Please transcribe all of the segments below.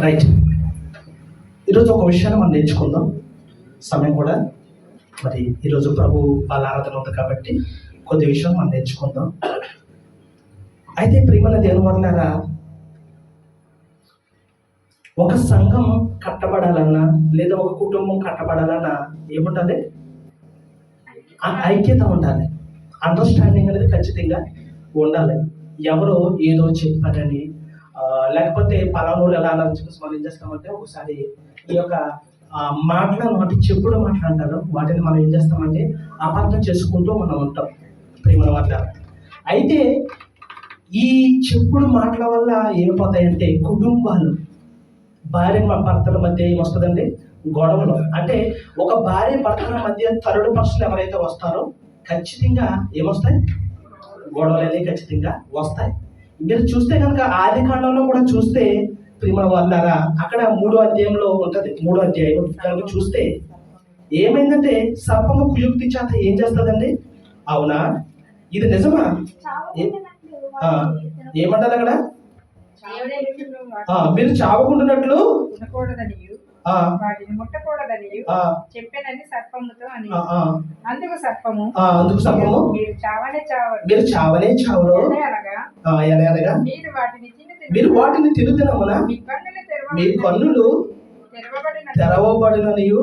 Right. ఈరోజు ఒక విషయాన్ని మనం నేర్చుకుందాం. సమయం కూడా మరి ఈరోజు ప్రభు వాళ్ళ ఆరాధన ఉంది కాబట్టి కొద్ది విషయం మనం నేర్చుకుందాం. అయితే ప్రియమైన దేవుని వలన ఒక సంఘం కట్టబడాలన్నా లేదా ఒక కుటుంబం కట్టబడాలన్నా ఏముండాలి? ఐక్యత ఉండాలి, అండర్స్టాండింగ్ అనేది ఖచ్చితంగా ఉండాలి. ఎవరో ఏదో చెప్పారని లేకపోతే పలానోళ్ళు ఎలా అన్నారు చెప్పేసి మనం ఏం చేస్తామంటే ఒకసారి ఈ యొక్క మాటలు చెప్పుడు మాట్లాడతారు, వాటిని మనం ఏం చేస్తామంటే అపార్థం చేసుకుంటూ మనం ఉంటాం ప్రేమ వల్ల. అయితే ఈ చెప్పుడు మాటల వల్ల ఏమైపోతాయంటే కుటుంబాలు, భార్య భర్తల మధ్య ఏమొస్తుందండి? గొడవలు. అంటే ఒక భార్య భర్తల మధ్య థర్డ్ పర్సన్ ఎవరైతే వస్తారో ఖచ్చితంగా ఏమొస్తాయి? గొడవలు అనేవి ఖచ్చితంగా వస్తాయి. మీరు చూస్తే కనుక ఆది కాండంలో కూడా చూస్తే ప్రేమ వాళ్ళారా అక్కడ 3వ అధ్యాయంలో ఉంటుంది. 3వ అధ్యాయం కనుక చూస్తే ఏమైందంటే సర్పము కుయుక్తి చేత ఏం చేస్తుందండి? అవునా, ఇది నిజమా? ఏమంటారు అక్కడ? మీరు చావకుంటున్నట్లు వాటిని ముట్టకూడదని చెప్పానని సర్పముతో అని. అందుకు సర్పము మీరు చావనే చావరు, మీరు వాటిని తినుదినమున మీ కన్నులు తెరవబడిననియు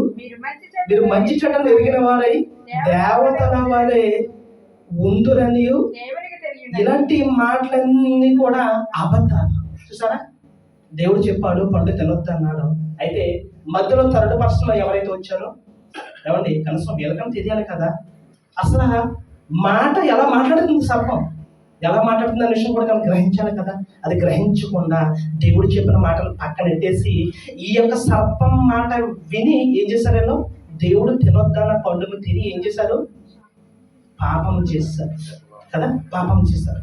మీరు మంచి చెడ్డలు ఎరిగిన వారై దేవతల వారే ఉందురనియు. ఇలాంటి మాటలన్నీ కూడా అబద్ధాలు. చూసారా, దేవుడు చెప్పాడు పండు తినొద్దు అన్నాడు. అయితే మధ్యలో థర్డ్ పర్సన్ ఎవరైతే వచ్చారో ఏమండి కనీసం వెల్కమ్ తెలియాలి కదా. అసలు మాట ఎలా మాట్లాడుతుంది, సర్పం ఎలా మాట్లాడుతుంది అనే విషయం కూడా మనం గ్రహించాలి కదా. అది గ్రహించకుండా దేవుడు చెప్పిన మాటలు పక్కన పెట్టేసి ఈ యొక్క సర్పం మాట విని ఏం చేశారో, దేవుడు తినొద్దన్న పండును తిని ఏం చేశారు? పాపం చేశారు కదా, పాపం చేశారు.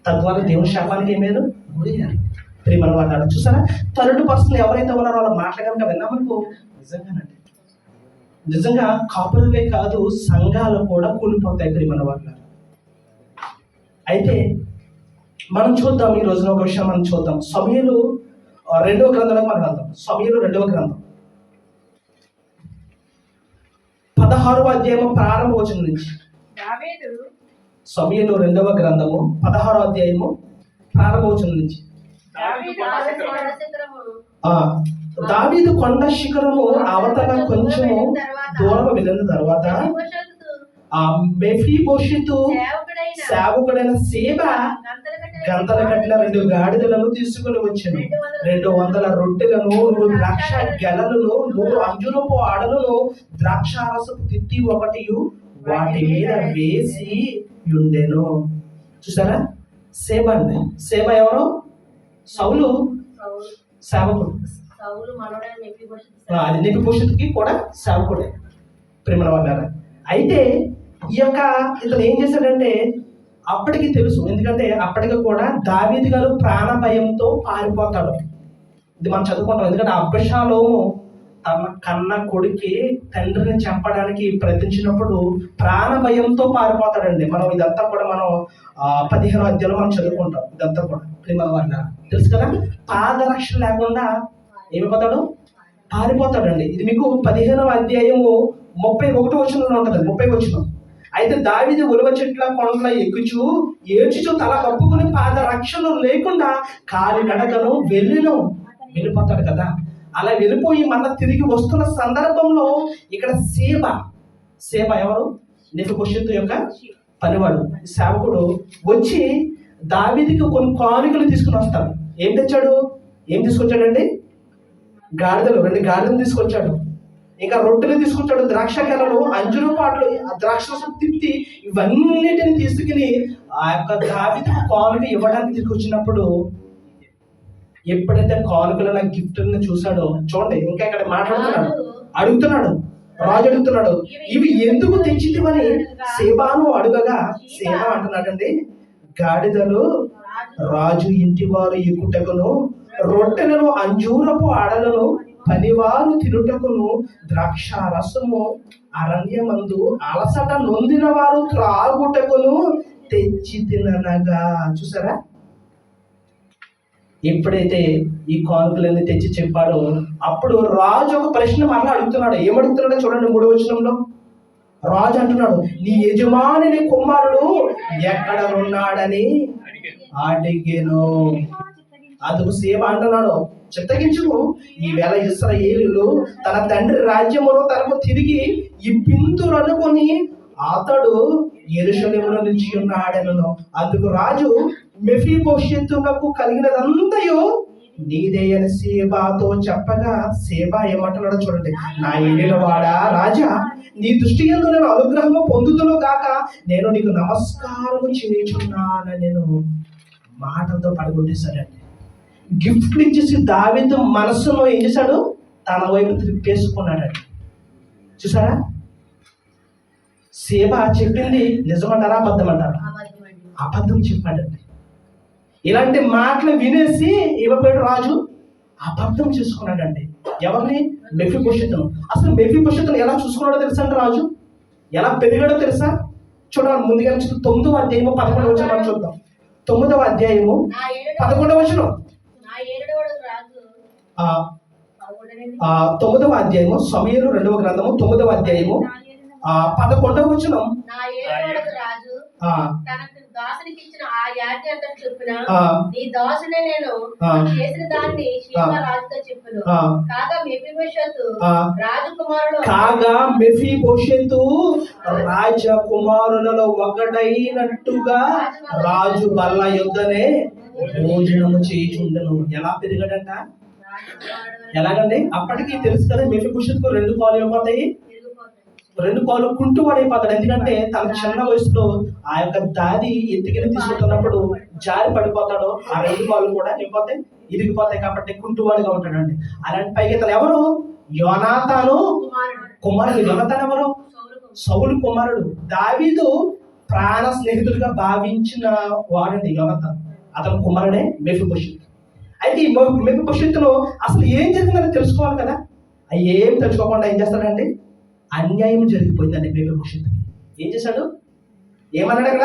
తద్వారా దేవుని శాపానికి ఏమయ్యారు? గురయ్యారు. ప్రేమల వాళ్ళ చూసారా, థర్డ్ పర్సన్ ఎవరైతే ఉన్నారో వాళ్ళ మాట కనుక విన్నామనుకో నిజంగా కాపురలే కాదు సంఘాలు కూడా కూలిపోతాయి ప్రేమల వాళ్ళ. అయితే మనం చూద్దాం ఈ రోజున ఒక విషయం మనం చూద్దాం. సమూయేలు 2వ గ్రంథంలోకి మనం వెళ్దాం. సమూయేలు 2వ గ్రంథం 16వ అధ్యాయము ప్రారంభ వచనం నుంచి. సమూయేలు 2వ గ్రంథము 16వ అధ్యాయము ప్రారంభ వచనం నుంచి. దావీదు కొండ శిఖరము అవతల కొంచెము దూరం వెళ్ళిన తర్వాత మెఫీబోషెతు సేవకుడైన సేబ గంతల కట్టిన 2 గాడిదలను తీసుకుని వచ్చాను. 200 రొట్టెలను, 100 ద్రాక్ష గెలలను, 100 అంజూరపు ఆడలను, ద్రాక్షారసపు తిత్తి ఒకటి వాటి మీద వేసి ఉండెను. చూసారా, సేబ అండి. సేబ ఎవరు? సౌలు సేవకుడు. అది మెఫీబోషెతుకి కూడా సేవకుడే ప్రేమల వాళ్ళ. అయితే ఈ యొక్క ఇతను ఏం చేశాడంటే అప్పటికి తెలుసు, ఎందుకంటే అప్పటికి కూడా దావీదు గారు ప్రాణ భయంతో పారిపోతాడు. ఇది మనం చదువుకుంటాం. ఎందుకంటే అబ్షాలోము తన కన్న కొడుకి తండ్రిని చంపడానికి ప్రయత్నించినప్పుడు ప్రాణ భయంతో పారిపోతాడండి. మనం ఇదంతా కూడా మనం 15వ అధ్యాయంలో మనం చదువుకుంటాం. ఇదంతా కూడా ప్రేమల వాళ్ళ తెలుసు కదా. పాదరక్షణ లేకుండా ఏమైపోతాడు? పారిపోతాడండి. ఇది మీకు 15వ అధ్యాయము 31వ వచనంలో ఉంటుంది. 30వ వచనం. అయితే దావీదు ఉలవ చెట్ల కొండల ఎక్కుచూ ఏడ్చుచూ తల కప్పుకుని పాదరక్షణ లేకుండా కాలి నడకను వెళ్ళిపోతాడు కదా. అలా వెళ్ళిపోయి మళ్ళీ తిరిగి వస్తున్న సందర్భంలో ఇక్కడ సేబ ఎవరు? మెఫీబోషెతు యొక్క పనివాడు, సేవకుడు వచ్చి దావీదుకి కొన్ని కానుకలు తీసుకుని వస్తాడు. ఏం తీసుకొచ్చాడండి? గాడిదలు, 2 గాడిదలు తీసుకొచ్చాడు. ఇంకా రొట్టెలు తీసుకొచ్చాడు, ద్రాక్ష గెలలు, అంజూరు పాటలు, ద్రాక్షరసం తిత్తి, ఇవన్నిటిని తీసుకుని ఆ యొక్క దావీదుకు కానుక ఇవ్వడానికి తీసుకొచ్చినప్పుడు ఎప్పుడైతే కానుకల గిఫ్ట్ని చూశాడో చూడండి, ఇంకా ఇక్కడ అడుగుతున్నాడు రాజు అడుగుతున్నాడు, ఇవి ఎందుకు తెచ్చితివని సేబాను అడుగగా సేబ అంటున్నాడండి, గాడిదలు రాజు ఇంటి వారు ఎక్కుటకును, రొట్టెలను అంజూరపు ఆడలను పనివారు తిరుటకును, ద్రాక్ష రసము అరణ్యమందు అలసట నొందిన వారు త్రాగుటకును తెచ్చి తిననగా. చూసారా, ఎప్పుడైతే ఈ కానుకలన్నీ తెచ్చి చెప్పాడో అప్పుడు రాజు ఒక ప్రశ్న మళ్ళీ అడుగుతున్నాడు. ఏమడుగుతున్నాడో చూడండి 3వ వచనంలో. రాజు అంటున్నాడు, నీ యజమాని కుమారుడు ఎక్కడ ఉన్నాడని అడిగెను. అందుకు సేవ అంటున్నాడు, చిత్తగించుము, ఈవేళ ఇశ్రాయేలీయులు తన తండ్రి రాజ్యములో తనకు తిరిగి ఇప్పింతురనుకొని అతడు యెరూషలేములో నిలిచి ఉన్నాడెనను. అందుకు రాజు మెఫీబోషెతునకు కలిగినదంతయు నీదే అని సేబాతో చెప్పగా, సేబా ఏమంటున్నాడో చూడండి. నా ఏలినవాడా రాజా, నీ దృష్టి యందు నేను అనుగ్రహము పొందుదును గాక, నేను నీకు నమస్కారము చేయుచున్నానని నేను మాటలతో పడగొట్టేశాడండి. గిఫ్ట్లు ఇచ్చేసి దావీదు మనస్సులో ఏం చేశాడు, తన వైపు తిప్పేసుకున్నాడండి. చూసారా, సేబ చెప్పింది నిజమంటారా అబద్ధం అంటారా? అబద్ధం చెప్పాడండి. ఇలాంటి మాటలు వినేసి ఇవ్వబోయాడు రాజు, అబద్ధం చేసుకున్నాడండి. ఎవరిని? మెఫీబోషెతును. అసలు మెఫీబోషెతును ఎలా చూసుకున్నాడో తెలుసా అండి రాజు? ఎలా పెరిగాడో తెలుసా? చూడాలి ముందుగా 9వ అధ్యాయము 11వ వచనం మనం చూద్దాం. 9వ అధ్యాయము 11వ వచనం. 9వ అధ్యాయము సమూయేలు 2వ గ్రంథము 9వ అధ్యాయము 11వ వచనం. తనకు దాసునికి ఇచ్చిన ఆ యాజ్ఞ అంతటి చొప్పున నీ దాసునే నేను చేసిన దాన్ని షీబా రాజుతో చెప్పును. కాగా మెఫీబోషెతు రాజకుమారులలో ఒకడైనట్టుగా రాజు బల్ల యొద్దనే భోజనము చేయుచుండెను. ఎలా పెరిగాడంట? ఎలాగండి? అప్పటికి తెలుసు కదా, మెఫీబోషెతుకు 2 కాళ్ళు అయిపోతాయి, 2 కాళ్ళు కుంటువాడైపోతాడు. ఎందుకంటే తన చిన్న వయసులో ఆ యొక్క దాది ఎత్తుకెళ్ళి తీసుకుంటున్నప్పుడు జారి పడిపోతాడు. ఆ 2 కాళ్ళు కూడా అయిపోతాయి, ఇరిగిపోతాయి. కాబట్టి కుంటువాడిగా ఉంటాడండి. అలాంటి పైగా తను ఎవరు? యోనాతాను కుమారుడు. యోనాతాను ఎవరు? సౌలు కుమారుడు. దావీదు ప్రాణ స్నేహితుడిగా భావించిన వాడండి యోనాతాను. అతను కుమారుడే మెఫీబోషెతు. అయితే ఈ మెఫీబోషెతును అసలు ఏం జరిగిందని తెలుసుకోవాలి కదా. అవి ఏం తెలుసుకోకుండా ఏం చేస్తాడండి? అన్యాయం జరిగిపోయిందండి మెఫీబోషెతుకి. ఏం చేశాడు? ఏమన్నాడు అక్కడ?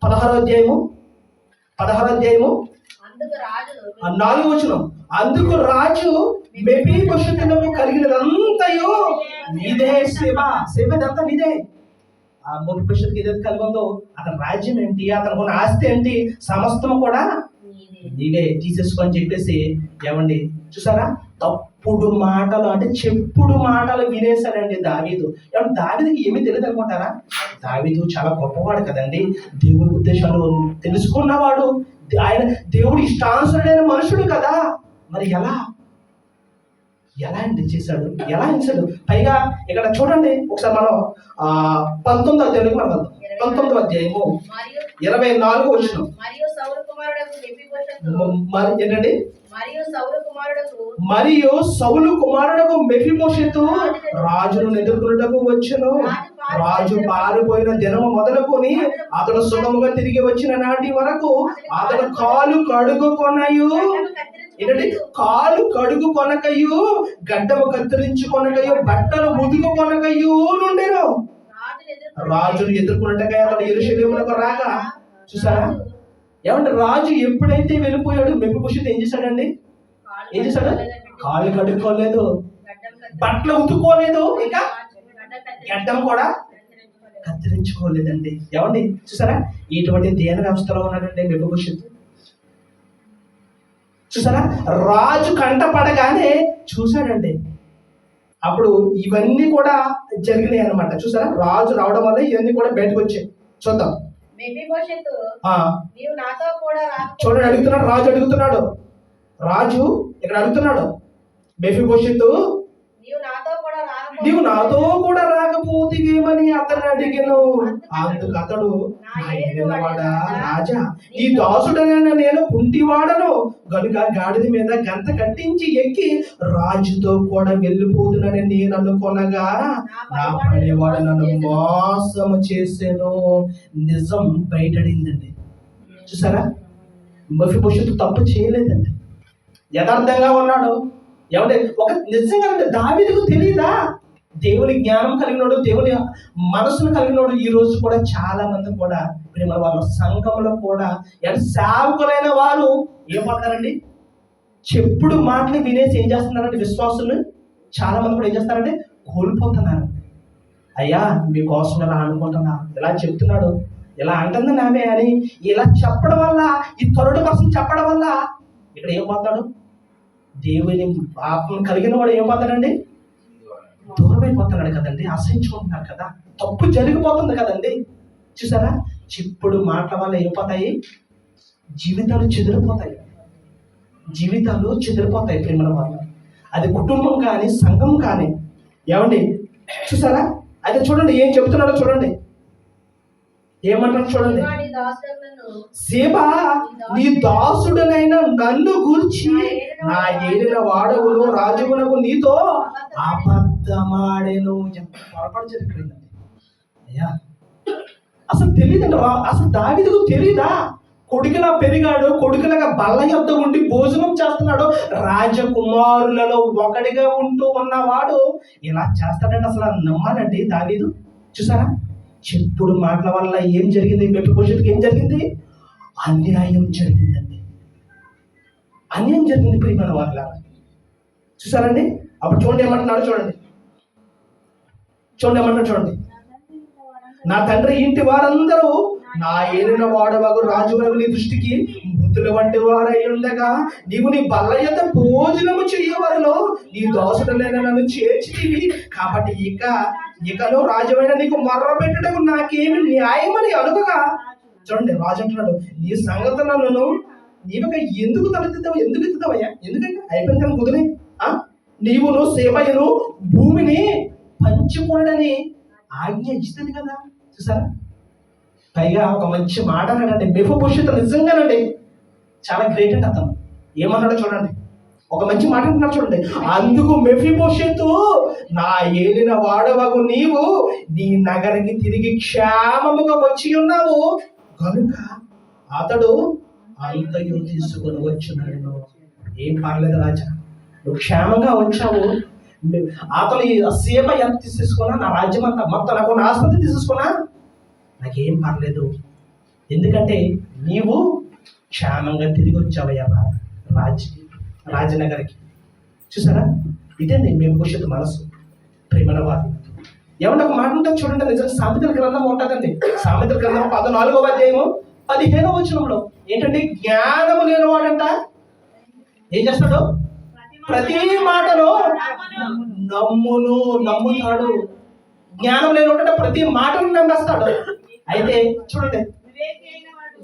16వ అధ్యాయము 4వ వచనం. అందుకు రాజు మెఫీబోషెతునకు కలిగినదంతయు నీదే సేవ. సేవ అంతా నీదే. ఆ మెఫీబోషెతుకి ఏదైతే కలిగి ఉందో అతని రాజ్యం ఏంటి, అతనికి ఉన్న ఆస్తి ఏంటి, సమస్తము కూడా నీవే తీసేసుకొని చెప్పేసి ఏమండి చూసారా, తప్పుడు మాటలు అంటే చెప్పుడు మాటలు వినేశాడండి దావీదు. ఏమంటే దావీదుకి ఏమీ తెలియదు అనుకుంటారా? దావీదు చాలా గొప్పవాడు కదండి, దేవుని ఉద్దేశాలు తెలుసుకున్నవాడు, ఆయన దేవుడు ఇష్టానుసరుడైన మనుషుడు కదా. మరి ఎలా అండి చేశాడు? ఎలా చేశాడు? పైగా ఇక్కడ చూడండి ఒకసారి మనం 19వ అధ్యాయంలో మనం వెళ్దాం. 19వ అధ్యాయము 24వ వచనం. ఏంటండి? మరియు సౌలు కుమారుడకు మెఫీబోషెతు రాజును ఎదుర్కొనుటకు వచ్చెను. రాజు పారిపోయిన దినము మొదలుకొని అతడు సుఖముగా తిరిగి వచ్చిన నాటి వరకు అతడు కాలు కడుగుకొనయు, ఏంటంటే కాలు కడుగుకొనకయు, గడ్డము కత్తిరించుకొనకయు, బట్టలు ఉతుకుకొనకయు నుండెను. రాజును ఎదుర్కొన్నట్టుగా అతడు యెరూషలేమునకు రాగా, చూసారా ఏమంటే రాజు ఎప్పుడైతే వెళ్ళిపోయాడు మెఫీబోషెతు ఏం చేశాడండి? ఏం చేశాడు? కాళ్ళు కడుక్కోలేదు, బట్టలు ఉతుక్కోలేదు, ఇంకా గడ్డం కూడా కత్తిరించుకోలేదండి. ఏమండి చూసారా, ఇటువంటి దేన వ్యవస్థలో ఉన్నాడండి మెఫీబోషెతు. చూసారా, రాజు కంట పడగానే చూశాడండి. అప్పుడు ఇవన్నీ కూడా జరిగినాయి అన్నమాట. చూసారా, రాజు రావడం వల్ల ఇవన్నీ కూడా బయటకు వచ్చాయి. చూద్దాం. చూడండి, అడుగుతున్నాడు రాజు, అడుగుతున్నాడు రాజు ఇక్కడ అడుగుతున్నాడు, మెఫీబోషెతు నీవు నాతో కూడా రాకపోతేమని అతను అడిగాను. అందుకు అతడు, రాజా, ఈ దాసుడైన నేను కుంటివాడను గనుక గాడిద మీద గంత కట్టించి ఎక్కి రాజుతో కూడా వెళ్ళిపోతునని నేను అనుకొనగా నా పనివాడు నన్ను మోసము చేసాను. నిజం బయటడిందండి. చూసారా, మెఫీబోషెతు తప్పు చేయలేదండి, యథార్థంగా ఉన్నాడు. ఏమంటే ఒక నిజంగా దావీదుకు తెలియదా? దేవుని జ్ఞానం కలిగినోడు, దేవుని మనసును కలిగినోడు ఈ రోజు కూడా చాలా మంది కూడా ప్రేమ వాళ్ళ సంఘంలో కూడా సేవకులైన వారు ఏమంటారండి, చెప్పుడు మాటలు వినేసి ఏం చేస్తున్నారంటే విశ్వాసులు చాలా మంది కూడా ఏం చేస్తారంటే కోల్పోతున్నారు. అయ్యా మీకోసం ఇలా అనుకుంటున్నా, ఇలా చెప్తున్నాడు, ఇలా అంటుంది నామే అని ఇలా చెప్పడం వల్ల, ఈ థర్డ్ పర్సన్ చెప్పడం వల్ల ఇక్కడ ఏం పోతాడు, దేవుని ఆత్మను కలిగిన వాడు ఏం పోతాడండి, దూరం అయిపోతున్నాడు కదండి, అసహించుకుంటున్నారు కదా, తప్పు జరిగిపోతుంది కదండి. చూసారా, చెప్పుడు మాటల వల్ల ఏమైపోతాయి, జీవితాలు చెదిరిపోతాయి, జీవితాలు చెదిరిపోతాయి ప్రేమల వల్ల. అది కుటుంబం కానీ సంఘం కానీ. ఏమండి చూసారా, అయితే చూడండి ఏం చెప్తున్నాడో చూడండి, ఏమంటారు చూడండి. సేబా నీ దాసుడనైన నన్ను గూర్చి నా ఏలిన వాడవును రాజువునకు నీతో అబద్ధమాడెను. పొరపాటు జరిగిపోయిందండి. అయ్యా అసలు తెలియదండి, అసలు దావీదుకు తెలీదా? కొడుకులా పెరిగాడు, కొడుకులాగా బల్ల యొద్ద ఉండి భోజనం చేస్తున్నాడు, రాజకుమారులలో ఒకటిగా ఉంటూ ఉన్నవాడు ఇలా చేస్తాడంటే అసలు నమ్మాలండి దావీదు? చూసారా, చెప్పుడు మాటల వల్ల ఏం జరిగింది, మెఫీబోషెతుకి ఏం జరిగింది, అన్యాయం జరిగిందండి, అన్యాయం జరిగింది ప్రియమైన వాళ్ళ. చూసారండి, అప్పుడు చూడండి ఏమంటున్నాడు, చూడండి ఏమంటున్నాడు చూడండి. నా తండ్రి ఇంటి వారందరూ నా ఏలిన వాడవగు రాజువగు నీ దృష్టికి బుద్ధుల వంటి వారై ఉండగా నీవు నీ బల్ల యొద్ద భోజనము చేయవారిలో నీ దాసుడనైన నన్ను చేర్చితివి. కాబట్టి ఇకలో రాజువైన నీకు మొర్ర పెట్టడం నాకేమి న్యాయమని అడుగగా. చూడండి, రాజు అంటున్నాడు, నీ సంగతులను నీవక ఎందుకు తలెత్తుతావు, ఎందుకు ఎత్తుతావయ్యా, ఎందుకంటే అయిపోయింది కానీ కుదిరి నీవును సేవయును భూమిని పంచుకోడని ఆజ్ఞ ఇస్తుంది కదా. చూసారా, పైగా ఒక మంచి మాట అన్నాడండి మెఫీబోషెతు. నిజంగానండి చాలా గ్రేట్ అండి అతను. ఏమన్నాడో చూడండి, ఒక మంచి మాట అంటున్నాడు చూడండి. అందుకు మెఫీబోషెతు, నా ఏలిన వాడవగు నీవు నీ నగరికి తిరిగి క్షేమముగా వచ్చి ఉన్నావు కనుక అతడు అంతయు తీసుకొని వచ్చున్నాడు. ఏం పర్లేదు రాజా, నువ్వు క్షేమంగా వచ్చావు, అతను సేవ ఎంత తీసేసుకున్నా, నా రాజ్యం అంతా మొత్తం నాకు నా ఆస్పత్రి తీసేసుకున్నా నాకేం పర్లేదు, ఎందుకంటే నీవు క్షేమంగా తిరిగి వచ్చావయ్యా రాజనగర్కి. చూసారా, ఇదేండి మెఫీబోషెతు మనసు ప్రేమల వారు. ఏమంటే ఒక మాట ఉంటుంది చూడండి, నిజంగా సామెతల గ్రంథం ఉంటుందండి. సామెతల గ్రంథం 14వ అధ్యాయము 15వ వచనంలో ఏంటంటే, జ్ఞానము లేనివాడంట ఏం చేస్తాడు, ప్రతి మాటను నమ్ముతాడు. జ్ఞానం లేనివాడంటే ప్రతి మాటను నమ్మేస్తాడు. అయితే చూడండి,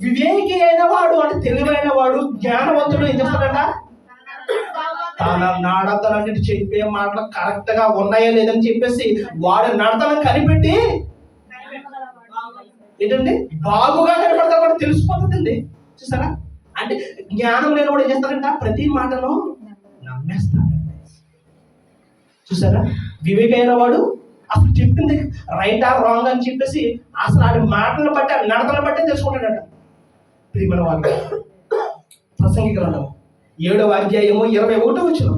వివేకి అయిన వాడు అంటే తెలివైన వాడు, జ్ఞానవంతుడు ఏం చేస్తాడంట, తన నడతలన్నిటి చెప్పే మాటలు కరెక్ట్ గా ఉన్నాయో లేదని చెప్పేసి వాడు నడతలను కనిపెట్టి ఏంటండి బాగుగా కనపడతా కూడా తెలిసిపోతుందండి. చూసారా, అంటే జ్ఞానం లేని వాడు ఏం చేస్తాడంట, ప్రతి మాటను నమ్మేస్తాడండి. చూసారా, వివేకైన వాడు అసలు చెప్పింది రైట్ ఆర్ రాంగ్ అని చెప్పేసి అసలు ఆడి మాటలను బట్టి నడతలను బట్టి తెలుసుకుంటాడట. ప్రియమైన వాళ్ళు, ప్రసంగి గ్రంథం 7వ అధ్యాయము 21వ వచనం.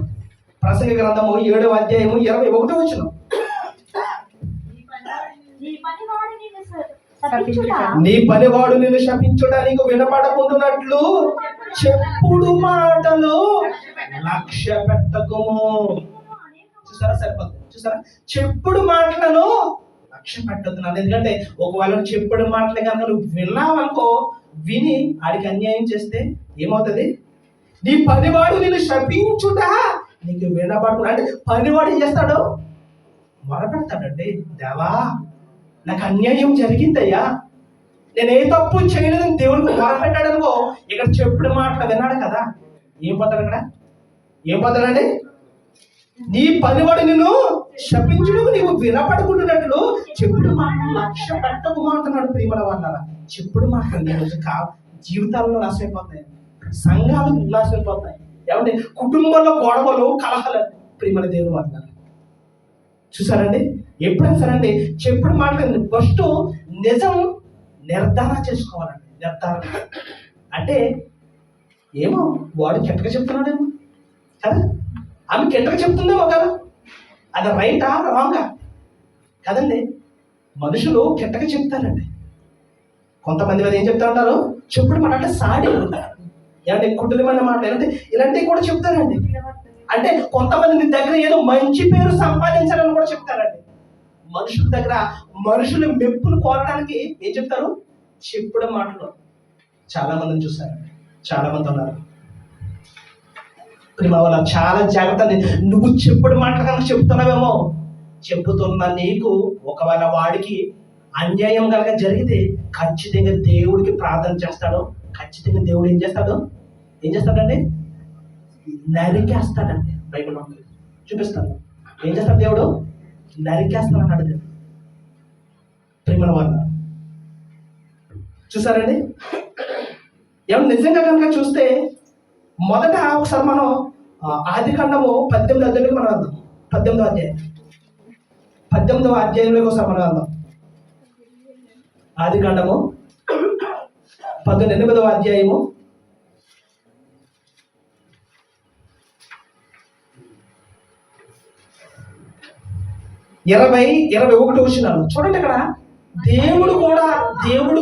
ప్రసంగి గ్రంథము 7వ అధ్యాయము 21వ వచనం. నీ పనివాడు నిన్ను శపించడానికి వినపడకుండానట్లు చెప్పుడు మాటలు లక్ష్య పెట్టకుము. చూసారా, సరిపోతుంది. చూసారా, చెప్పుడు మాటలను లక్ష్య పెట్టద్దు. ఎందుకంటే ఒకవేళ చెప్పుడు మాటలు కనుక నువ్వు విన్నావనుకో, విని ఆడికి అన్యాయం చేస్తే ఏమవుతుంది, నీ పనివాడు నిన్ను శపించుట నీకు వినపడకుండా. అంటే పనివాడు ఏం చేస్తాడు, మొరపెడతాడండి, దేవా నాకు అన్యాయం జరిగిందయ్యా, నేను ఏ తప్పు చేయలేదని దేవుడికి మొరపెట్టాడు అనుకో, ఇక్కడ చెప్పుడు మాటలు విన్నాడు కదా, ఏం పోతాడు, అక్కడ ఏం పోతాడండి, నీ పనివాడు నిన్ను శపించడం నీవు వినపడుకుంటున్నట్లు చెప్పుడు మాటలు లక్ష్య పెట్టకుమా అంటున్నాడు. ప్రియమైన వాళ్ళారా, చెప్పుడు మాటలు జీవితాల్లో నాశనైపోతాయి, సంఘాలు నాశనైపోతాయి. ఏమంటే కుటుంబంలో గొడవలు కలహాలు ప్రియమైన దేవుని వాళ్ళ. చూసారండి, ఎప్పుడైనా సరే చెప్పుడు మాటలు ఫస్ట్ నిజం నిర్ధారణ చేసుకోవాలండి. నిర్ధారణ అంటే ఏమో వాడు కెట్టగా చెప్తున్నాడేమో కదా, ఆమె కెట్టగా చెప్తుందేమో కదా, అది రైటా రాంగా కదండి. మనుషులు కెట్టగా చెప్తారండి, కొంతమంది మీద ఏం చెప్తా ఉంటారు, చెప్పుడు మాట అంటే సాడి అంటే కుటుంబమైన మాట ఇలాంటివి కూడా చెప్తారండి. అంటే కొంతమంది నీ దగ్గర ఏదో మంచి పేరు సంపాదించాలని కూడా చెప్తారండి. మనుషుల దగ్గర మనుషులు మెప్పులు కోరడానికి ఏం చెప్తారు, చెప్పుడు మాటలు. చాలా మందిని చూస్తారండి, చాలా మంది ఉన్నారు. ప్రేమ వల్ల చాలా జాగ్రత్త. నువ్వు చెప్పుడు మాటలు కనుక చెప్తున్నావేమో, చెబుతున్న నీకు ఒకవేళ వాడికి అన్యాయం కనుక జరిగితే ఖచ్చితంగా దేవుడికి ప్రార్థన చేస్తాడు. ఖచ్చితంగా దేవుడు ఏం చేస్తాడండి, నరికేస్తాడండి. బైబిల్లో చూపిస్తాను ఏం చేస్తాడు దేవుడు, నరికేస్తాడు అన్నాడు. ప్రేమ వల్ల చూసారండి. ఏమన్నా నిజంగా కనుక చూస్తే మొదట ఒకసారి మనం ఆదికాండము 18వ అధ్యాయంలోకి మనం వెళ్దాం. 18వ అధ్యాయంలోకి ఒకసారి మనం వెళ్దాం. ఆదికాండము 18వ అధ్యాయము 21 వచనాలు చూడండి. ఇక్కడ దేవుడు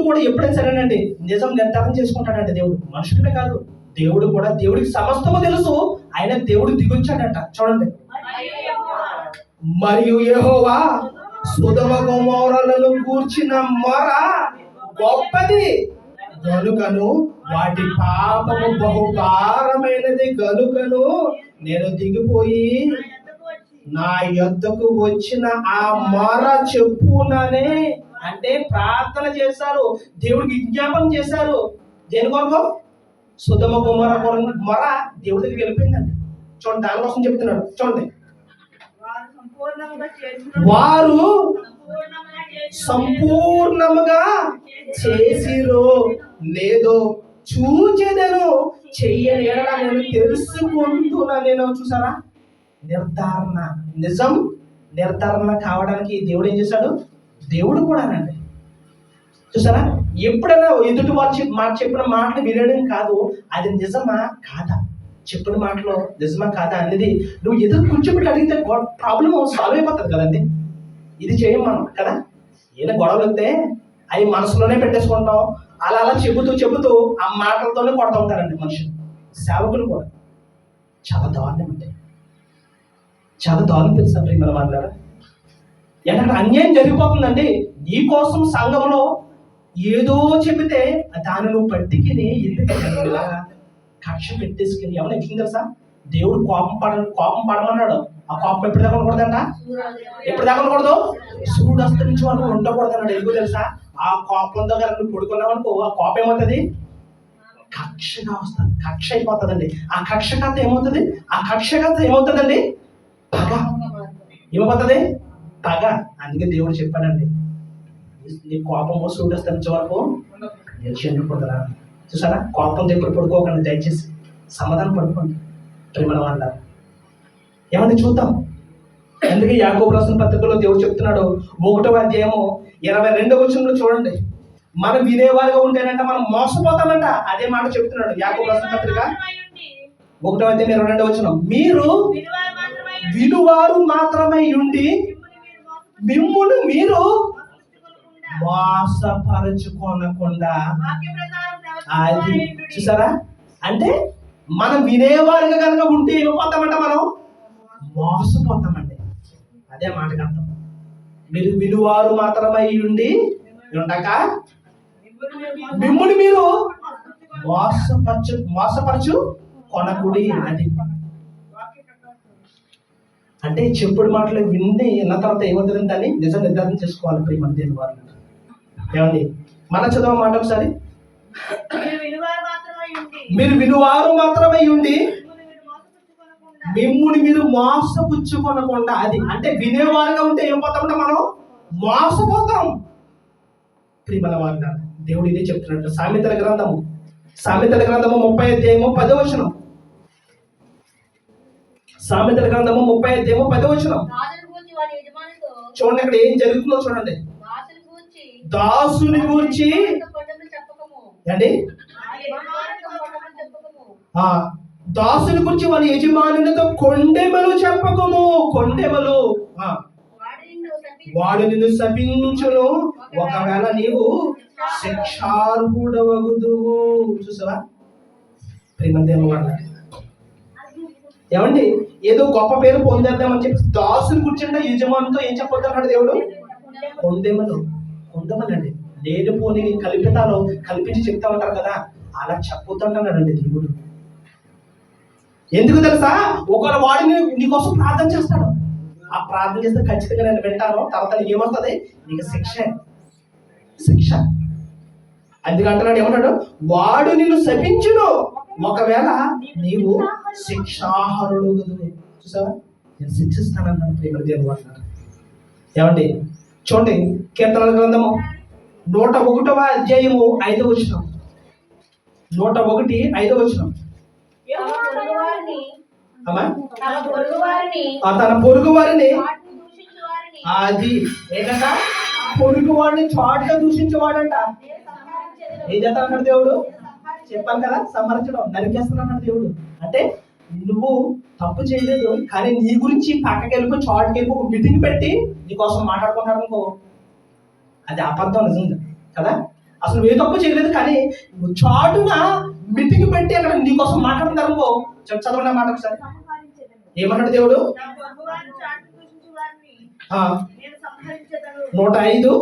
కూడా ఎప్పుడైనా సరేనండి నిజం నిర్ధారణ చేసుకుంటాడంటే దేవుడు, మనుషులమే కాదు, దేవుడు కూడా, దేవుడికి సమస్తము తెలుసు. ఆయన దేవుడు దిగొచ్చాడట. చూడండి, మరియు యెహోవా సొదొమ గొమొర్రాలను గూర్చిన మొర గొప్పది గనుకను వాటి పాపము బహుభారమైనది గనుకను నేను దిగిపోయి నా యొద్దకు వచ్చిన ఆ మొర చెప్పుననే. అంటే ప్రార్థన చేశారు, దేవుడికి విజ్ఞాపన చేశారు. దేని కొరకు? సొదొమ గొమొర్రా మొర దేవుడి దగ్గరికి వెళ్ళిపోయిందండి. చూడండి, దానికోసం చెప్తున్నాడు. చూడండి, వారు సంపూర్ణముగా చేసిరో లేదో చూచెదను, చెయ్యని ఎడల నేను తెలుసుకుంటున్నా. నేను చూసారా, నిర్ధారణ, నిజం నిర్ధారణ కావడానికి దేవుడు ఏం చేశాడు, దేవుడు కూడానండి. చూసారా, ఎప్పుడైనా ఎదుటి వారు మాట చెప్పిన మాటలు వినడం కాదు, అది నిజమా కాదా, చెప్పిన మాటలో నిజమా కాదా అనేది నువ్వు ఎదురు కూర్చోబెట్టి అడిగితే ప్రాబ్లం సాల్వ్ అయిపోతుంది కదండి. ఇది చేయం మనం కదా. ఏదైనా గొడవలు వస్తే అవి మనసులోనే పెట్టేసుకుంటాం. అలా చెబుతూ ఆ మాటలతోనే కొడతా ఉంటారండి మనుషులు. సేవకులు కూడా చాలా దారుణం అంటే చాలా దారుణం తెలుసా ప్రియమైన వాళ్ళారా. ఎక్కడ అన్యాయం జరిగిపోతుందండి. నీ కోసం సంఘంలో ఏదో చెబితే దాన్ని నువ్వు పట్టికిని ఎందుకు కక్ష పెట్టేసుకుని ఏమన్నా ఎట్లా తెలుసా, దేవుడు కోపం పడమన్నాడు. ఆ కోపం ఎప్పుడు దాకా ఉండకూడదంట, ఎప్పుడు దాకా ఉండకూడదు, సూర్యుడు అస్తమించే వరకు ఉండకూడదు అన్నాడు. ఎందుకు తెలుసా, ఆ కోపంతో కనుక నువ్వు పడుకున్నావు అనుకో, ఆ కోపం ఏమవుతుంది, కక్షగా వస్తుంది, కక్ష అయిపోతుందండి. ఆ కక్షకత ఏమవుతుందండి, పగ ఏమైపోతుంది, పగ. అందుకే దేవుడు చెప్పాడండి, నీ కోపము సూర్యుడు అస్తమించే వరకు నిలిచిపోతుందా. చూసారా, కోపం దగ్గర పడుకోకండి, దయచేసి సమాధానం పడుకోండి ప్రేమల వాళ్ళ. ఏమన్నా చూద్దాం. అందుకే యాకోబు రాసిన పత్రికలో దేవుడు చెప్తున్నాడు, 1వ అధ్యాయము 22వ వచనంలో చూడండి, మనం వినేవారుగా ఉంటేనంట మనం మోసపోతామంట. అదే మాట చెప్తున్నాడు యాకోబు రాసిన పత్రిక 1వ అధ్యాయం 22వ వచనం, మీరు వినువారు మాత్రమై ఉండి మిమ్మును మీరు మోసపరచుకోనకుండా. అది చూసారా, అంటే మనం వినేవారుగా కనుక ఉంటే ఏమైపోతామంట, మనం మోసపోతామండి. అదే మాటకు అర్థం. మీరు వినువారు మాత్రమై ఉండి ఉండక మిమ్ముని మీరు మోసపరచు కొనకుడి. అది అంటే చెప్పుడు మాటలు విన్న తర్వాత ఏమవుతుందంటే అని నిజం నిర్ధారణ చేసుకోవాలి ప్రియమైన దేవుని వారు. ఏమండి, మన చదువు మాట ఒకసారి, మీరు వినువారు మాత్రమై ఉండి మిమ్ముని మీరు మోసపుచ్చుకొనకుండా. అది అంటే వినేవారుగా ఉంటే ఏం పోతామంటే మనం మోసపోతాం ప్రియమైన వారు. దేవుడు ఇదే చెప్తున్నట్టు సామెతల గ్రంథము 30వ అధ్యాయము 10వ వచనం. సామెతల గ్రంథము 30వ అధ్యాయము 10వ వచనం. చూడండి, అక్కడ ఏం జరుగుతుందో చూడండి. దాసుని గూర్చి అండి, దాసుని గురించి వారి యజమానులతో కొండెమలు చెప్పకము. కొండెమలు, వాడు నిన్ను శపించును, ఒకవేళ నీవు శిక్షార్హుడవగుదువు. చూసావా ప్రేమదేవుని వల్ల ఏమండి ఏదో గొప్ప పేరు పొందేద్దామని చెప్పి దాసుని కూర్చుంటే యజమానితో ఏం చెప్పొద్దు అన్నాడు దేవుడు. కొండమనండి లేనిపోని కల్పితాలు కల్పించి చెప్తా ఉంటారు కదా, అలా చెప్పొద్దు అంటున్నాడండి దేవుడు. ఎందుకు తెలుసా? ఒకవేళ వాడిని నీకోసం ప్రార్థన చేస్తాడు, ఆ ప్రార్థన చేస్తే ఖచ్చితంగా నేను వింటాను, తర్వాత నీకు ఏమొస్తుంది? నీకు శిక్ష. అందుకంటున్నాడు ఏమంటాడు? వాడు నిన్ను శపించును ఒకవేళ నీవు శిక్షార్హుడు. చూసావా, నేను శిక్షిస్తానన్నాడు ప్రేమ దేవుడు అంటున్నాడు. ఏమండి చూడండి, కీర్తనల గ్రంథము 101వ అధ్యాయము 5వ వచనం. 101:5 తన పొరుగు వారిని అది ఏంటంట? పొరుగు వాడిని చాటుగా దూషించేవాడంట. ఏం చేస్తా అన్నాడు దేవుడు? చెప్పాను కదా, సంహరించడం, నరికేస్తున్నాడు దేవుడు. అంటే నువ్వు తప్పు చేయలేదు, కానీ నీ గురించి పక్కకి వెళ్ళిపోయి చాటుకి వెళ్ళి ఒక మీటింగ్ పెట్టి నీకోసం మాట్లాడుకుంటారు అనుకో, అది అబద్ధం. నిజంగా కదా, అసలు నువ్వు ఏ తప్పు చేయలేదు, కానీ నువ్వు చాటున మీటింగ్ పెట్టి అక్కడ నీకోసం మాట్లాడుతున్నారు అనుకో. చదవండి మాట ఒకసారి. ఏమన్నాడు దేవుడు? 105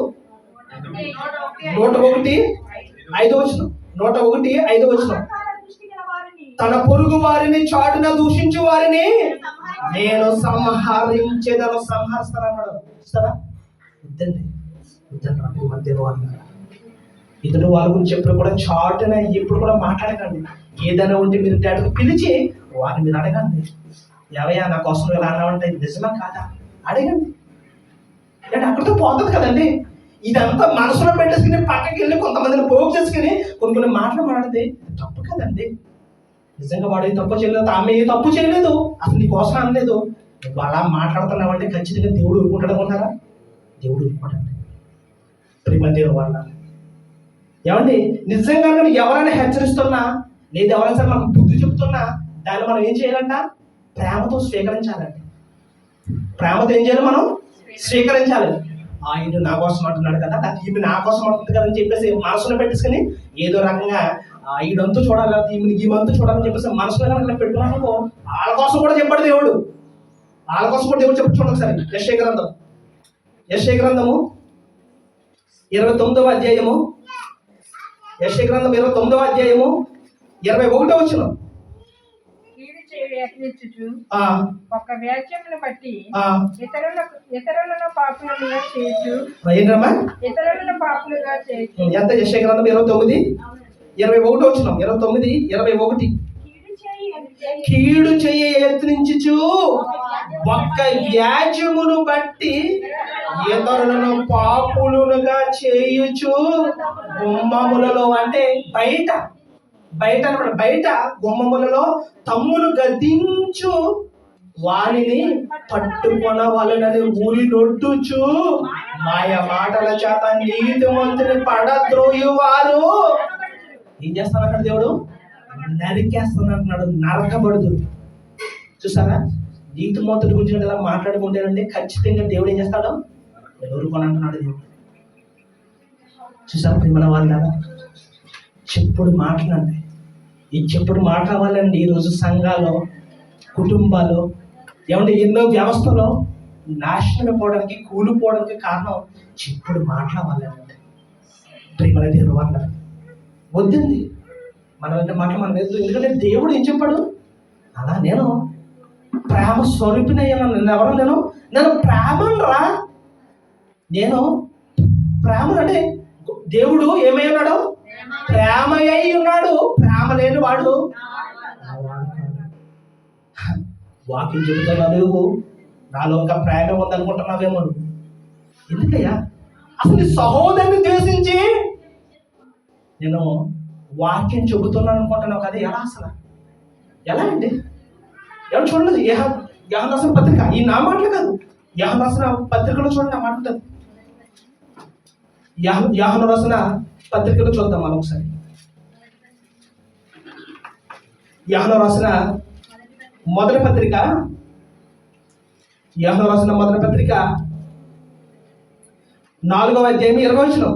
101:5 తన పొరుగు వారిని చాటున దూషించు వారిని నేను సంహరించేదను. సంహరిస్తానన్నాడు. చూస్తారా? వద్దండి మధ్యలో ఇతడు వాళ్ళ గురించి ఎప్పుడు కూడా చాటున ఎప్పుడు కూడా మాట్లాడకండి. ఏదైనా ఉంటే మీరు డైరెక్ట్ పిలిచి వారిని మీరు అడగండి. ఎవయ్యా నా కోసం ఎలా అన్నావంటే నిజమా కాదా అడగండి. అంటే అక్కడితో పోతుంది కదండి. ఇదంతా మనసులో పెట్టేసుకుని పక్కకి వెళ్ళి కొంతమందిని పోగు చేసుకుని కొన్ని మాటలు మాట్లాడితే తప్పు కదండి. నిజంగా వాడు తప్పు చేయలేదు, ఆమె తప్పు చేయలేదు, అసలు నీ కోసం అనలేదు. నువ్వు అలా మాట్లాడుతున్నావంటే ఖచ్చితంగా దేవుడు ఊరుకుంటాడు అనుకుంటారా? దేవుడు ఊరుకుంటాడు. ప్రేమ దేవుడు వాళ్ళ ఏమండి నిజంగా ఎవరైనా హెచ్చరిస్తున్నా లేదా ఎవరైనా సరే మనకు బుద్ధి చెప్తున్నా దాన్ని మనం ఏం చేయాలంట? ప్రేమతో స్వీకరించాలండి. ప్రేమతో ఏం చేయాలి? మనం స్వీకరించాలి. ఆయన నా కోసం అంటున్నాడు కదా, ఈమె నా కోసం అంటుంది కదా అని చెప్పేసి మనసులో పెట్టేసుకుని ఏదో రకంగా ఈడంతా చూడాలి కదా, ఈమంతా చూడాలని చెప్పేసి మనసులో కనుక పెట్టుకున్నాను వాళ్ళ కోసం కూడా చెప్పాడు దేవుడు. వాళ్ళ కోసం కూడా దేవుడు చెప్పు. చూడండి ఒకసారి యెషయా గ్రంథము 29వ అధ్యాయము. యెషయా గ్రంథం 29వ అధ్యాయము 21వ వచనం. ఒక వ్యాజ్యమును బట్టి ఇతరులను పాపులుగా చేయొచ్చు. ఇతరులను పాపులుగా చేయొచ్చు. ఎంత? యెషయా గ్రంథం 29:21 వచనం. 29:21 కీడు చెయ్యి యత్నించుచు ఒక్క వ్యాజ్యమును బట్టి ఇతరులను పాపులుగా చేయుచు గుమ్మములలో, అంటే బయట అన్నమాట, బయట గుమ్మములలో తమ్మును గద్దించు వారిని పట్టుకొన వాళ్ళని ఊరి నొట్టుచు మాయ మాటల చేత నీతిమంతుని పడద్రోయువారు ఏం చేస్తాను అక్కడ దేవుడు? నరికేస్తానంటున్నాడు. నరకబడుతు. చూసారా? నీతిమంతుడి గురించి ఇలా మాట్లాడుకుంటేనండి ఖచ్చితంగా దేవుడు ఏం చేస్తాడు? ఊరుకోనంటున్నాడు దేవుడు. చూసారా ప్రేమ వాళ్ళ చెప్పుడు మాటలండి. ఈ చెప్పుడు మాట్లాడాలండి. ఈరోజు సంఘాలు, కుటుంబాలు ఏమంటే ఎన్నో వ్యవస్థలో నాశనమైపోవడానికి, కూలిపోవడానికి కారణం చెప్పుడు మాట్లాడాలండి. ప్రేమల దేవుడు వాళ్ళ వద్దండి మనం అంటే మాట మనం లేదు. ఎందుకంటే దేవుడు ఏం చెప్పాడు? అలా నేను ప్రేమ స్వరూపినయ్యాను. నేను ప్రేమను రా. నేను ప్రేమను అంటే దేవుడు ఏమై ఉన్నాడు? ప్రేమ అయి ఉన్నాడు. ప్రేమ లేని వాడు వాక్యం చెబుతున్నా నువ్వు నాలో ఒక ప్రేమ ఉందనుకుంటున్నావేమో. ఎందుకయ్యా అసలు నీ సహోదరుని ద్వేషించి నేను వాక్యం చెబుతున్నాను అనుకుంటున్నావు కదా? ఎలా అసలు ఎలా అండి? ఎవరు చూడండి యోహాను రాసిన పత్రిక, ఈ నా మాటలు కాదు, యోహాను రాసిన పత్రికలో చూడండి ఆ మాట ఉంటుంది. యోహాను రాసిన పత్రికలో చూద్దాం మనం ఒకసారి. యోహాను రాసిన మొదటి పత్రిక, యోహాను రాసిన మొదటి పత్రిక 4వ అధ్యాయం 20వ వచనం.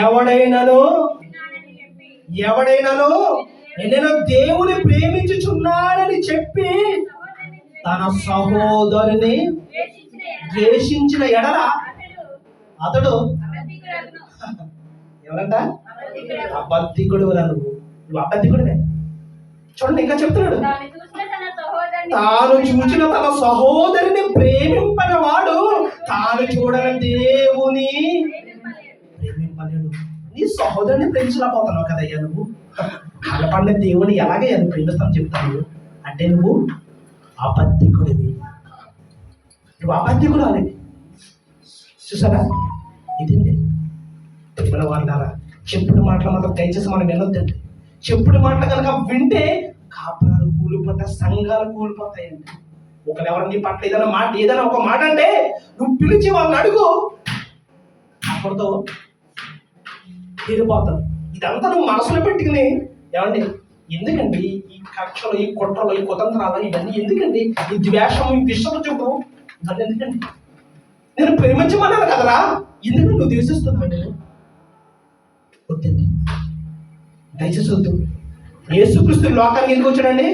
ఎవడైనాను నేను దేవుని ప్రేమించుచున్నానని చెప్పి తన సహోదరుని ద్వేషించిన ఎడల అతడు ఎవరంట? అబద్ధికుడు. నువ్వు అబద్ధికుడివే. చూడండి ఇంకా చెప్తున్నాడు, తాను చూసిన తన సహోదరిని ప్రేమింపన వాడు తాను చూడని దేవుని ప్రేమింపలేడు. నీ సహోదరుని ప్రేమించలేకపోతున్నావు కదయ్యా నువ్వు. కనపడిన దేవుని ఎలాగయ్యా నువ్వు ప్రేమిస్తాను చెప్తాను అంటే నువ్వు అబద్ధికుడివి. నువ్వు అబద్ధికుడు అని చూసారా? ఇదండి మన వాళ్ళారా. చెప్పుడు మాటలు మాత్రం దయచేసి మనం వినొద్దండి. చెప్పుడు మాటలు కనుక వింటే కాపురాలు కూలిపోతాయి, సంఘాలు కూలిపోతాయండి. ఒకరు ఎవరు నీ పట్ల ఏదైనా ఒక మాట అంటే నువ్వు పిలిచి వాళ్ళని అడుగు, అక్కడితో తీరిపోతావు. ఇదంతా నువ్వు మనసులో పెట్టుకుని ఏమండి ఎందుకండి ఈ కక్షలు, ఈ కుట్రలు, ఈ కుతంత్రాలు ఇవన్నీ ఎందుకండి? ఈ ద్వేషము, ఈ విషము చూపు ఇవన్నీ ఎందుకండి? నేను ప్రేమించమన్నాను కదరా, ఎందుకు నువ్వు ద్వేషిస్తున్నావు? నేను వద్దండి, దయచేసి వద్దు. యేసుక్రీస్తు లోకానికి ఎందుకు వచ్చాడండి?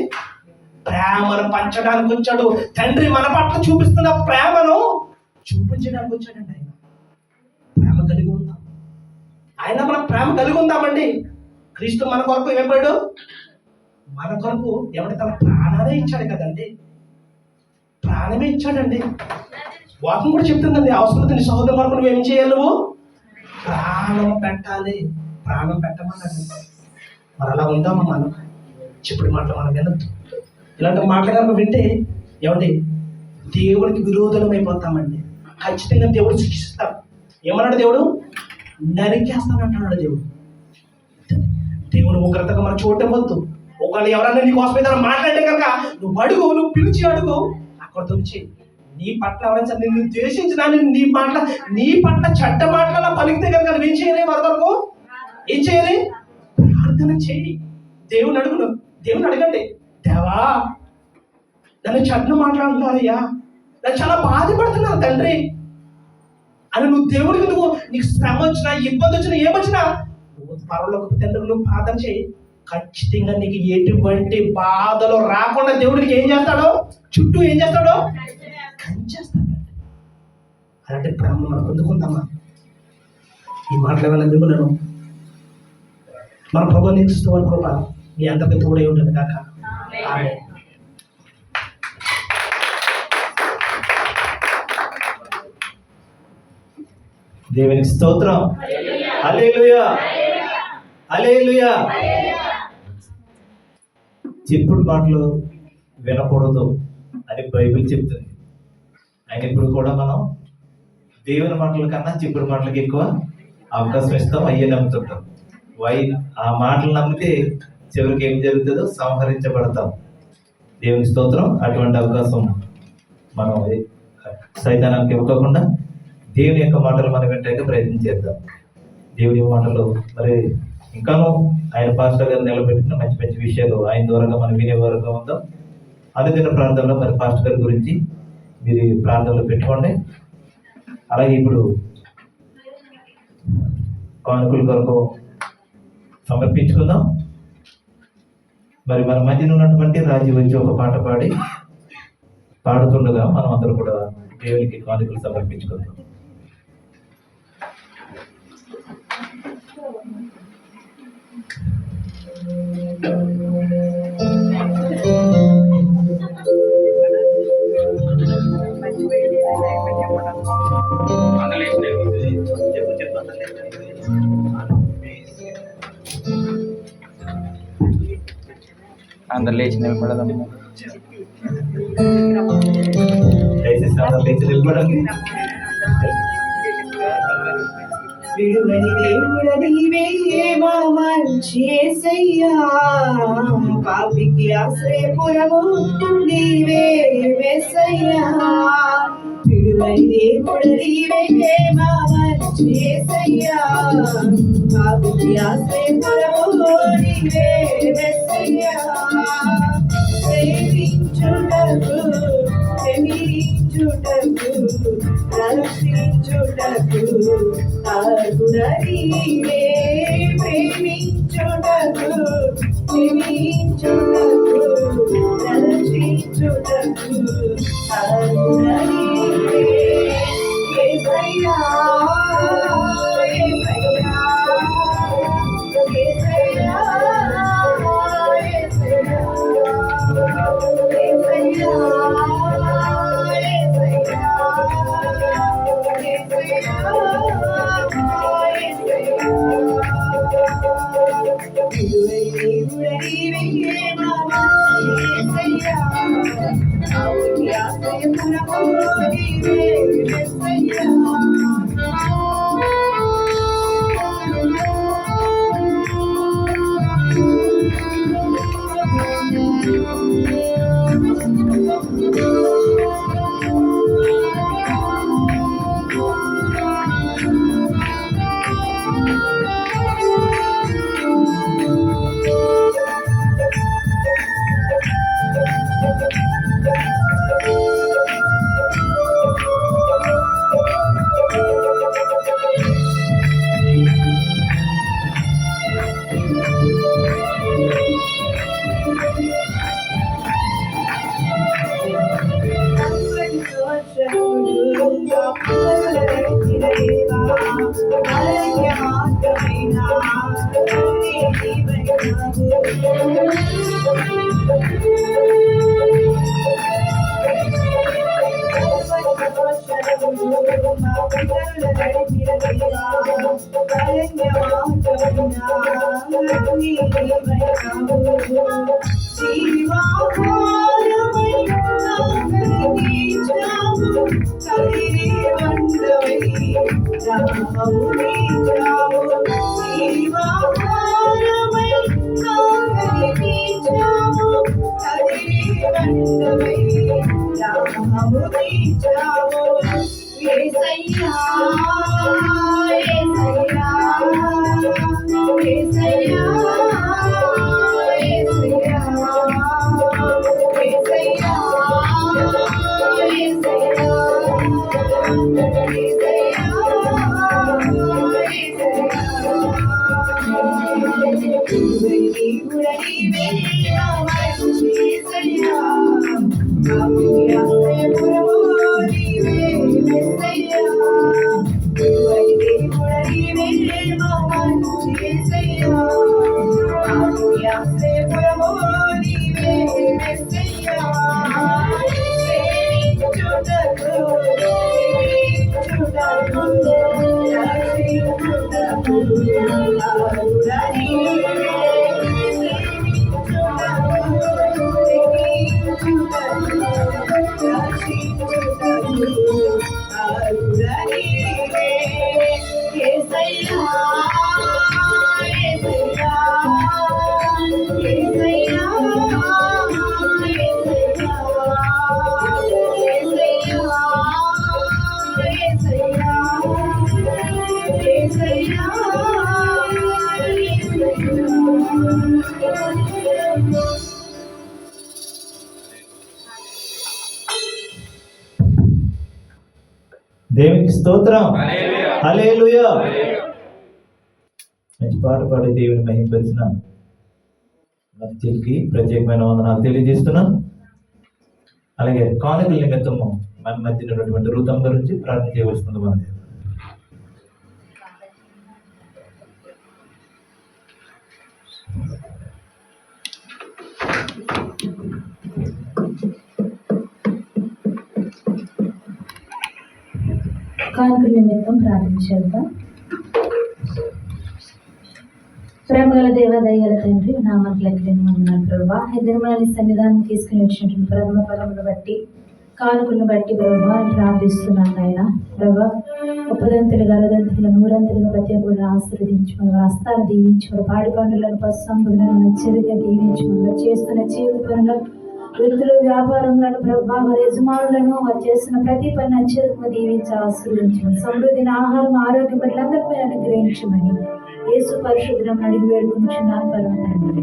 ప్రేమను పంచడానికి వచ్చాడు. తండ్రి మన పట్ల చూపిస్తున్న ప్రేమను చూపించడానికి వచ్చాడండి. ఆయన ప్రేమ కలిగి ఉందాం. మన ప్రేమ కలిగి ఉందామండి. క్రీస్తు మన కొరకు ఏమైపోయాడు? మన కొరకు ఎవరి తన ప్రాణాలే ఇచ్చాడు కదండి. ప్రాణమే ఇచ్చాడండి. వాక్యం కూడా చెప్తుందండి, అవసరం నీ సహోదరు కొరకు నువ్వు ఏం చేయాలి? నువ్వు ప్రాణం పెట్టాలి. ప్రాణం పెట్టమన్నది. మరి అలా ఉందామా మనం? చెప్పుడు మాటలు మనం వినొద్దు. ఇలాంటి మాటలు కనుక వింటే ఏమండి దేవుడికి విరోధం అయిపోతామండి. ఖచ్చితంగా దేవుడు శిక్షిస్తాడు. ఏమన్నాడు దేవుడు? నరికేస్తానంటున్నాడు దేవుడు. దేవుడు ఉగ్రతగా మనం చూడటం వద్దు. ఒకళ్ళు ఎవరన్నా నీ కోసం ఏదైనా మాట్లాడితే కనుక నువ్వు అడుగు, నువ్వు పిలిచి అడుగు. అక్కడ వచ్చి నీ పట్ల ఎవరైనా నిన్ను ద్వేషించినా నీ పట్ల చెడ్డ మాటల పలికితే కనుక నువ్వేం చేయాలి? వరకు ఏం చేయాలి? ప్రార్థన చేయి. దేవుని అడుగును. దేవుని అడగండి, దేవా నన్ను చెడ్డ మాట్లాడుతున్నారయ్యా, నేను చాలా బాధపడుతున్నాను తండ్రి అని నువ్వు దేవుడికి నీకు శ్రమ వచ్చినా, ఇబ్బంది వచ్చినా, ఏమొచ్చినా నువ్వు పరలోకపు తండ్రి నువ్వు ప్రార్థన చేయి. ఖచ్చితంగా నీకు ఎటువంటి బాధలు రాకుండా దేవుడికి ఏం చేస్తాడో, చుట్టూ ఏం చేస్తాడో కంచేస్తాడు. అలాంటి ప్రేమ మనం పొందుకుందామా? ఈ మాటలు ఏమైనా మిమ్మల్ని మన ప్రభు నీకు వారి కృప మీ అందరికీ తోడై ఉంటుంది కాక. ఆమేన్. దేవునికి స్తోత్రం. హల్లెలూయా, హల్లెలూయా. చెప్పుడు మాటలు వినకూడదు అని బైబిల్ చెప్తుంది. ఆయన ఇప్పుడు కూడా మనం దేవుని మాటల కన్నా చెప్పుడు మాటలకి ఎక్కువ అవకాశం ఇస్తాం, అయ్యే నమ్ముతుంటాం. ఆ మాటలు నమ్మితే చివరికి ఏం జరుగుతుందో సంహరించబడతాం. దేవుని స్తోత్రం. అటువంటి అవకాశం మనం సైతానానికి ఇవ్వకుండా దేవుని యొక్క మాటలు మనం వింటాక ప్రయత్నం చేద్దాం. దేవుని మాటలు మరి ఇంకాను ఆయన పాస్టర్ గారు నిలబెట్టిన మంచి మంచి విషయాలు ఆయన ద్వారాగా మనం వినేవారుగా ఉందాం. అనుదిన ప్రార్థనలో మరి పాస్టర్ గారి గురించి మీరు ప్రార్థనలో పెట్టుకోండి. అలాగే ఇప్పుడు కానుకల కొరకు సమర్పించుకుందాం. మరి మన మధ్యన ఉన్నటువంటి రాజు వచ్చి ఒక పాట పాడుతుండగా మనం అందరూ కూడా దేవునికి కానుకలు సమర్పించుకుందాం. అందరు లేచి నిలబడదాం. విడువని దేవుడ నీవే మా మంచి యేసయ్యా, పాపికి ఆశ్రయపురము నీవే యేసయ్యా. విడువని దేవుడ నీవే మా మంచి యేసయ్యా, పాపికి ఆశ్రయపురము నీవే యేసయ్యా. ప్రేమించుటకు రక్షించుటకు నీవే ప్రేమించుటకు ప్రేమించుటకు దర్శించుటకు అరుణ నీవే యేసయ్యా యేసయ్యా యేసయ్యా దేవునికి స్తోత్రం. హల్లెలూయా. మంచి పాట పాడి దేవుని మహిమపరిచిన భక్తులకి ప్రత్యేకమైన వందనాలు తెలియజేస్తున్నాం. అలాగే కానుకల నిమిత్తము మన మధ్య ఉన్నటువంటి రూతం గురించి ప్రార్థన చేయవలసింది మన కానుకల నిమిత్తం ప్రార్థించేద్దాం. ప్రేమగల దేవ దయగల తండ్రి నామకులకి వందనాలు ప్రభా. నిర్మలని సన్నిధానం తీసుకుని వచ్చినటువంటి ప్రథమ ఫలమును బట్టి కానుకలను బట్టి ప్రభా ప్రార్థిస్తున్నాను ఆయన. ప్రభా ఉపదంతులుగా అరదంతులుగా నూరంతులుగా ప్రతి ఒక్కరిని ఆశీర్వదించమని హస్తాలు దీవించమని పాడి పండులను పశుసంపదలను నచ్చరిగా దీవించమని చేస్తున్న చేతి పనులను వృత్తులు వ్యాపారములను ప్రభా వారి యజమానులను వారు చేస్తున్న ప్రతి పని అత్యధికంగా దీవించి ఆశీర్వదించమని సమృద్ధిని ఆహారం ఆరోగ్యం పట్లందరిపై అనుగ్రహించమని యేసు పరిశుద్ధం అడిగి వేడుకుంటున్నాను పరమ తండ్రి.